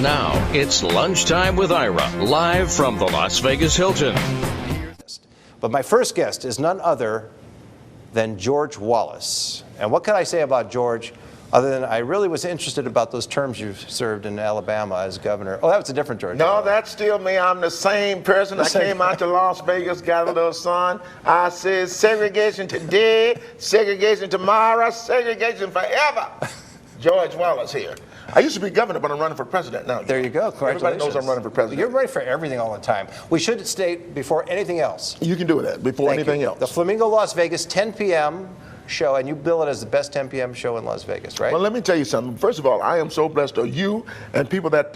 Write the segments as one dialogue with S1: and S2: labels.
S1: Now, it's Lunchtime with Ira, live from the Las Vegas Hilton.
S2: But my first guest is none other than George Wallace. And what can I say about George other than I really was interested about those terms you served in Alabama as governor? Oh, that was a different George.
S3: No, that's still me. I'm the same person. I came out to Las Vegas, got a little sun. I said segregation today, segregation tomorrow, segregation forever. George Wallace here. I used to be governor, but I'm running for president now.
S2: There you go. Congratulations.
S3: Everybody knows I'm running for president.
S2: You're ready for everything all the time. We should state before anything else.
S3: You can do that before anything else.
S2: The Flamingo Las Vegas 10 p.m. show, and you bill it as the best 10 p.m. show in Las Vegas, right?
S3: Well, let me tell you something. First of all, I am so blessed to you and people that,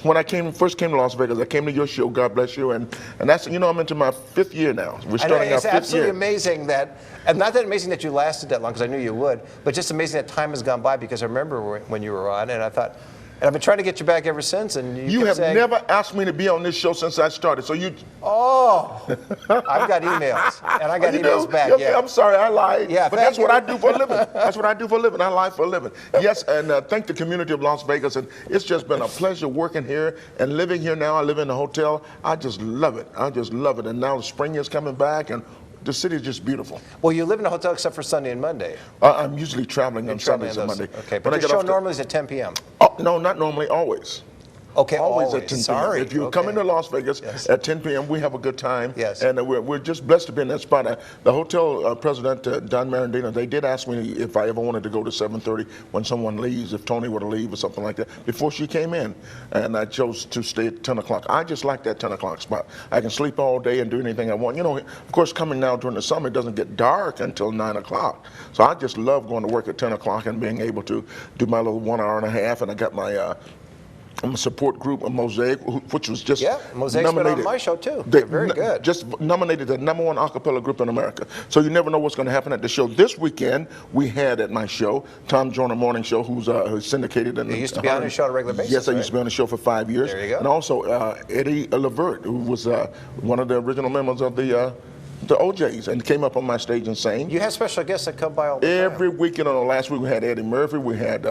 S3: when I first came to Las Vegas, I came to your show, God bless you, and that's, you know, I'm into my 5th year now. We're starting our 5th year. It's
S2: absolutely amazing that, and not that amazing that you lasted that long, because I knew you would, but just amazing that time has gone by, because I remember when you were on, and I thought, and I've been trying to get you back ever since, and you
S3: have
S2: saying,
S3: never asked me to be on this show since I started. So you.
S2: Oh, I've got emails, and I got emails back. Yeah.
S3: I'm sorry, I lied.
S2: Yeah,
S3: but that's what I do for a living. That's what I do for a living. I lie for a living. Yes, and thank the community of Las Vegas, and it's just been a pleasure working here and living here now. I live in a hotel. I just love it. I just love it. And now the spring is coming back, and the city is just beautiful.
S2: Well, you live in a hotel except for Sunday and Monday.
S3: I'm usually traveling on Sundays and Monday.
S2: Okay, but the show normally is at 10 p.m.
S3: Oh, no, not normally, always.
S2: Okay,
S3: always at 10 p.m.
S2: Sorry.
S3: If you come into Las Vegas at 10 p.m., we have a good time.
S2: Yes.
S3: And we're just blessed to be in that spot. The hotel president, Don Marandino, they did ask me if I ever wanted to go to 7:30 when someone leaves, if Tony were to leave or something like that, before she came in. And I chose to stay at 10 o'clock. I just like that 10 o'clock spot. I can sleep all day and do anything I want. You know, of course, coming now during the summer, it doesn't get dark until 9 o'clock. So I just love going to work at 10 o'clock and being able to do my little 1 hour and a half. And I got my support group, a Mosaic, which was just
S2: Mosaic's been on my show too. They're very good.
S3: Just nominated the #1 a cappella group in America. So you never know what's going to happen at the show. This weekend, we had at my show, Tom Joyner Morning Show, who's syndicated.
S2: You used to be on his show on a regular basis,
S3: Yes, I used to be on the show for 5 years.
S2: There you go.
S3: And also Eddie Levert, who was one of the original members of the OJs, and came up on my stage and sang.
S2: You have special guests that come by all the time.
S3: Every weekend. On the last week we had Eddie Murphy, we had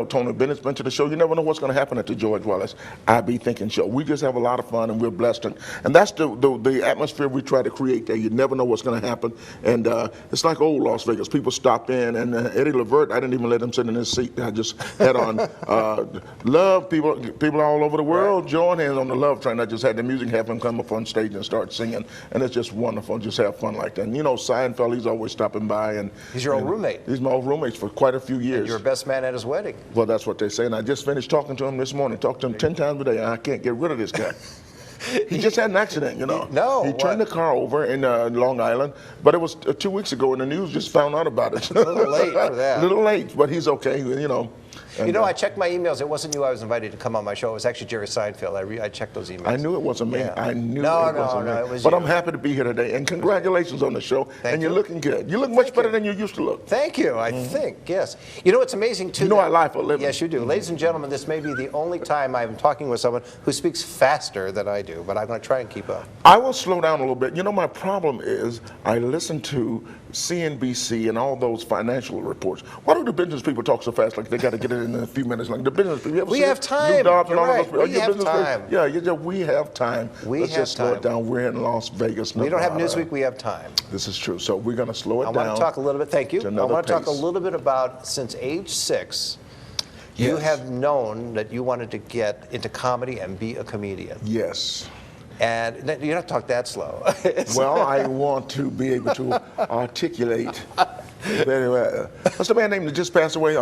S3: Tony Bennett's been to the show. You never know what's going to happen at the George Wallace I Be Thinking show. We just have a lot of fun, and we're blessed, and that's the atmosphere we try to create there. You never know what's going to happen, and it's like old Las Vegas. People stop in, and Eddie Levert, I didn't even let him sit in his seat. I just had on love. People all over the world join hands on the love train. I just had the music, have him come up on stage and start singing, and it's just wonderful. Just have fun like that. And you know, Seinfeld, he's always stopping by, and
S2: he's your old roommate.
S3: He's my old roommate for quite a few years.
S2: And you're best man at his wedding.
S3: Well, that's what they say. And I just finished talking to him this morning. Talked to him 10 times a day. I can't get rid of this guy. He just had an accident, you know. He turned the car over in Long Island, but it was 2 weeks ago, and the news just found out about it.
S2: A little late for that.
S3: A little late, but he's okay, you know. And,
S2: you know, I checked my emails. It wasn't you I was invited to come on my show. It was actually Jerry Seinfeld. I checked those emails.
S3: I knew it wasn't me.
S2: Yeah.
S3: I knew it wasn't me.
S2: It was
S3: but
S2: you.
S3: I'm happy to be here today, and congratulations on the show.
S2: Thank
S3: you're looking good. You look much better than you used to look.
S2: Thank you. I think, yes. You know, it's amazing, too.
S3: You know I lie for a living.
S2: Yes, you do. Ladies and gentlemen, this may be the only time I'm talking with someone who speaks faster than I do, but I'm going to try and keep up.
S3: I will slow down a little bit. You know, my problem is I listen to CNBC and all those financial reports. Why do the business people talk so fast like they got to get it in a few minutes? Like the business people.
S2: We have time. You're right. We have time.
S3: Yeah, we have time. Let's just slow it down. We're in Las Vegas.
S2: We don't have Newsweek. We have time.
S3: This is true. So we're going to slow it down.
S2: I want to talk a little bit. Thank you. I want to talk a little bit about since age 6. You have known that you wanted to get into comedy and be a comedian.
S3: Yes.
S2: And you don't have to talk that slow.
S3: Well, I want to be able to articulate very well. What's the man name that just passed away?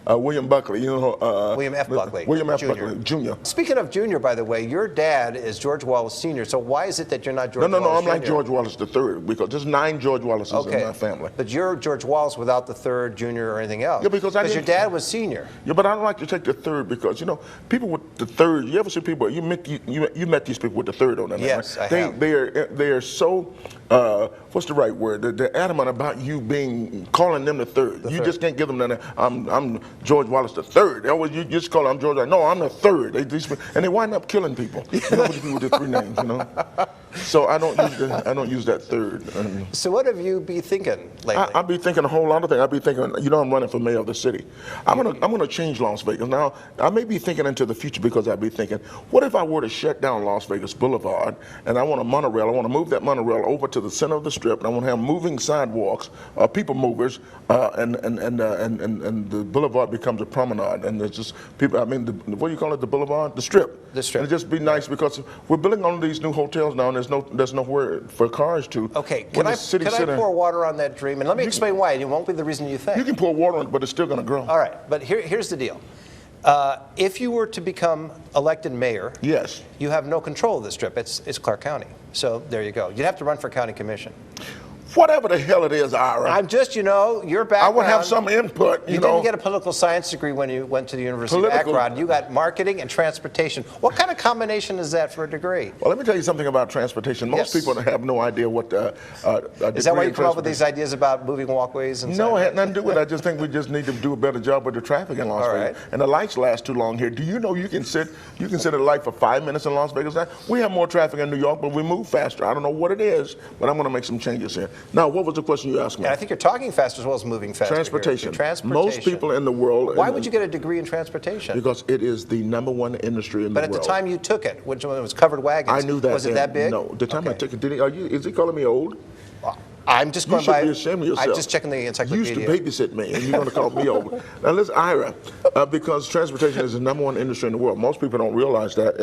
S3: William Buckley, you know.
S2: William F. Buckley.
S3: William F. Buckley, Jr.
S2: Speaking of Jr., by the way, your dad is George Wallace Sr., so why is it that you're not George Wallace
S3: No, I'm
S2: Jr.?
S3: like George Wallace III, because there's 9 George Wallaces in my family.
S2: But you're George Wallace without the 3rd, Jr., or anything else.
S3: Yeah, because
S2: your dad was Senior.
S3: Yeah, but I don't like to take the 3rd because, you know, people with the 3rd, you ever see people, you met these people with the 3rd on them.
S2: Yes,
S3: right?
S2: I have.
S3: They are so what's the right word? They're adamant about you calling them the third. You just can't give them that. I'm George Wallace the third. You just call I'm George. No, I'm the third. And they wind up killing people. With the three names, So I don't use that third.
S2: So what have you been thinking lately?
S3: I'll be thinking a whole lot of things. I'll be thinking, I'm running for mayor of the city. I'm gonna change Las Vegas. Now, I may be thinking into the future because I'll be thinking, what if I were to shut down Las Vegas Boulevard and I want a monorail? I want to move that monorail over to the center of the Strip, and I want to have moving sidewalks, people movers, and the boulevard becomes a promenade, and there's just people. I mean, what do you call it? The boulevard, the Strip.
S2: The Strip.
S3: And it'd just be nice because we're building all of these new hotels now, and there's nowhere for cars to.
S2: Okay, can I pour water on that dream? And let me explain why. It won't be the reason you think.
S3: You can pour water on it, but it's still going to grow.
S2: All right, but here's the deal. If you were to become elected mayor,
S3: yes,
S2: you have no control of the Strip. It's Clark County. So there you go. You'd have to run for county commission.
S3: Whatever the hell it is, Ira.
S2: I'm just, your background.
S3: I would have some input,
S2: You didn't get a political science degree when you went to the University of Akron. You got marketing and transportation. What kind of combination is that for a degree?
S3: Well, let me tell you something about transportation. Most people have no idea what
S2: Is that why you come up with these ideas about moving walkways and
S3: No, it had nothing to do with it. I just think we just need to do a better job with the traffic in Las Vegas. And the lights last too long here. Do you know you can sit at a light for 5 minutes in Las Vegas now? We have more traffic in New York, but we move faster. I don't know what it is, but I'm going to make some changes here. Now, what was the question you asked me?
S2: And I think you're talking fast as well as moving fast.
S3: Transportation. Most people in the world.
S2: Why would you get a degree in transportation?
S3: Because it is the #1 industry in the world.
S2: But at the time you took it, which was covered wagons,
S3: I knew that.
S2: Was it that big?
S3: No, the time I took it. Is he calling me old?
S2: I'm just going by.
S3: You should be ashamed of yourself.
S2: I'm just checking the encyclopedia.
S3: You used to babysit me, and you're going to call me over. Now listen, Ira, because transportation is the #1 industry in the world. Most people don't realize that,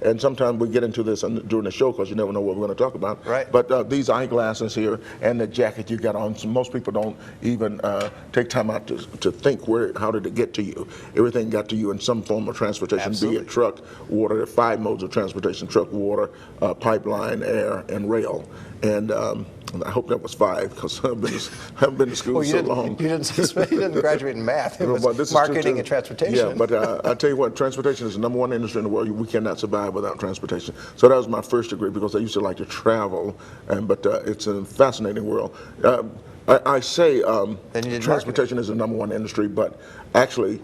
S3: and sometimes we get into this during the show because you never know what we're going to talk about.
S2: Right.
S3: But these eyeglasses here and the jacket you got on, so most people don't even take time out to think how did it get to you. Everything got to you in some form of transportation,
S2: Absolutely.
S3: be it truck, water. There are 5 modes of transportation: truck, water, pipeline, air, and rail. And I hope that was 5 because I haven't been to school so long.
S2: You didn't graduate in math. It was marketing and transportation.
S3: Yeah, but I tell you what, transportation is the #1 industry in the world. We cannot survive without transportation. So that was my first degree because I used to like to travel, but it's a fascinating world. I say transportation is the #1 industry, but actually,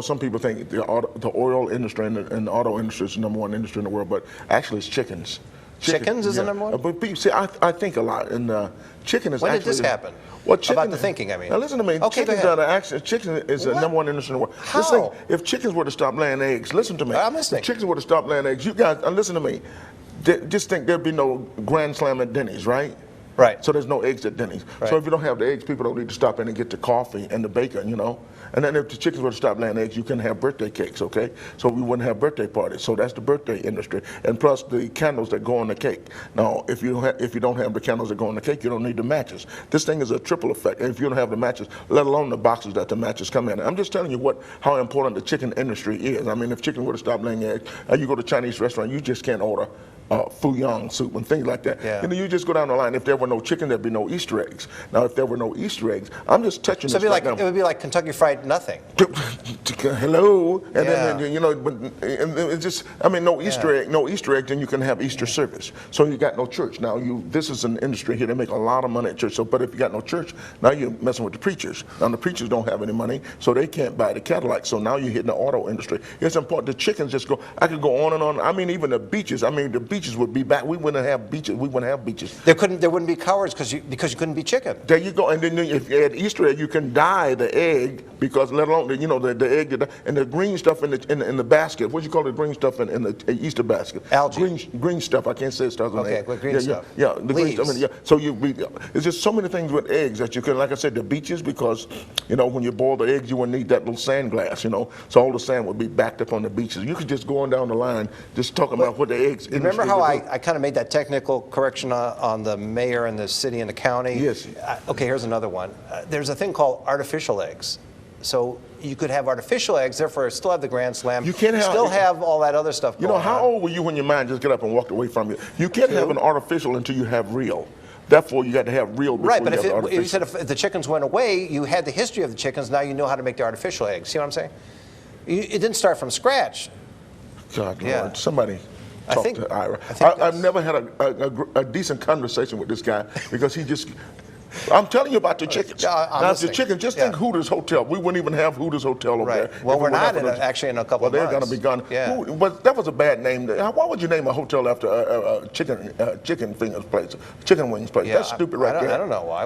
S3: some people think the oil industry and the auto industry is the #1 industry in the world, but actually it's chickens.
S2: Chickens is the #1?
S3: But see, I think a lot, and chicken is
S2: when
S3: actually...
S2: did this happen?
S3: Well, chicken,
S2: about the thinking, I mean.
S3: Now listen to me.
S2: Okay,
S3: Chicken is the #1 industry in the world.
S2: How?
S3: This thing, if chickens were to stop laying eggs, listen to me.
S2: I'm listening.
S3: If chickens were to stop laying eggs, you guys, listen to me. Just think there'd be no Grand Slam at Denny's, right?
S2: Right.
S3: So there's no eggs at Denny's.
S2: Right.
S3: So if you don't have the eggs, people don't need to stop in and get the coffee and the bacon, And then if the chickens were to stop laying eggs, you couldn't have birthday cakes, okay? So we wouldn't have birthday parties. So that's the birthday industry. And plus the candles that go on the cake. Now, if you don't have the candles that go on the cake, you don't need the matches. This thing is a triple effect. And if you don't have the matches, let alone the boxes that the matches come in. I'm just telling you how important the chicken industry is. I mean, if chicken were to stop laying eggs, and you go to a Chinese restaurant, you just can't order fuyang soup and things like that.
S2: Yeah.
S3: You just go down the line. If there were no chicken, there'd be no Easter eggs. Now, if there were no Easter eggs, I'm just touching this right now.
S2: It would be like Kentucky Fried Nothing.
S3: Hello, and then it's just no Easter egg, then you can have Easter service. So you got no church. Now this is an industry here. They make a lot of money at church. So, but if you got no church, now you're messing with the preachers. Now the preachers don't have any money, so they can't buy the Cadillac. So now you're hitting the auto industry. It's important. The chickens just go. I could go on and on. I mean, even the beaches. I mean, the beaches would be back. We wouldn't have beaches. We wouldn't have beaches.
S2: There wouldn't be cowards because you couldn't be chicken.
S3: There you go. And then if you add Easter egg, you can dye the egg because let alone the egg and the green stuff in the basket. What do you call the green stuff in the Easter basket?
S2: Algae.
S3: Green stuff. I can't say it starts with
S2: okay,
S3: egg.
S2: Green stuff.
S3: Yeah, the green stuff. So it's just so many things with eggs that you can. Like I said, the beaches because when you boil the eggs, you wouldn't need that little sand glass. So all the sand would be backed up on the beaches. You could just go on down the line, just talking about what the eggs.
S2: Remember how I kind of made that technical correction on the mayor and the city and the county?
S3: Yes.
S2: Okay, here's another one. There's a thing called artificial eggs. So you could have artificial eggs, therefore still have the Grand Slam.
S3: You can't
S2: have all that other stuff going on.
S3: How old were you when your mind just got up and walked away from you? You can't have an artificial until you have real. Therefore, you got to have real before
S2: but
S3: you have artificial.
S2: You said if the chickens went away, you had the history of the chickens, now you know how to make the artificial eggs. See what I'm saying? It didn't start from scratch.
S3: God, Lord, somebody. talk
S2: think-
S3: to Ira.
S2: I think
S3: I've never had a decent conversation with this guy because he just. I'm telling you about the chickens.
S2: Yeah, I'm
S3: now,
S2: listening.
S3: the chickens, just
S2: Yeah.
S3: think Hooters Hotel. We wouldn't even have Hooters Hotel over there.
S2: Right. Well,
S3: if it
S2: we're
S3: were
S2: not
S3: for
S2: in
S3: those-
S2: actually in a couple
S3: Well, they're
S2: months.
S3: going to be gone.
S2: Yeah.
S3: But that was a bad name. Why would you name a hotel after a chicken fingers place, chicken wings place?
S2: Yeah,
S3: That's stupid right there.
S2: I don't know why.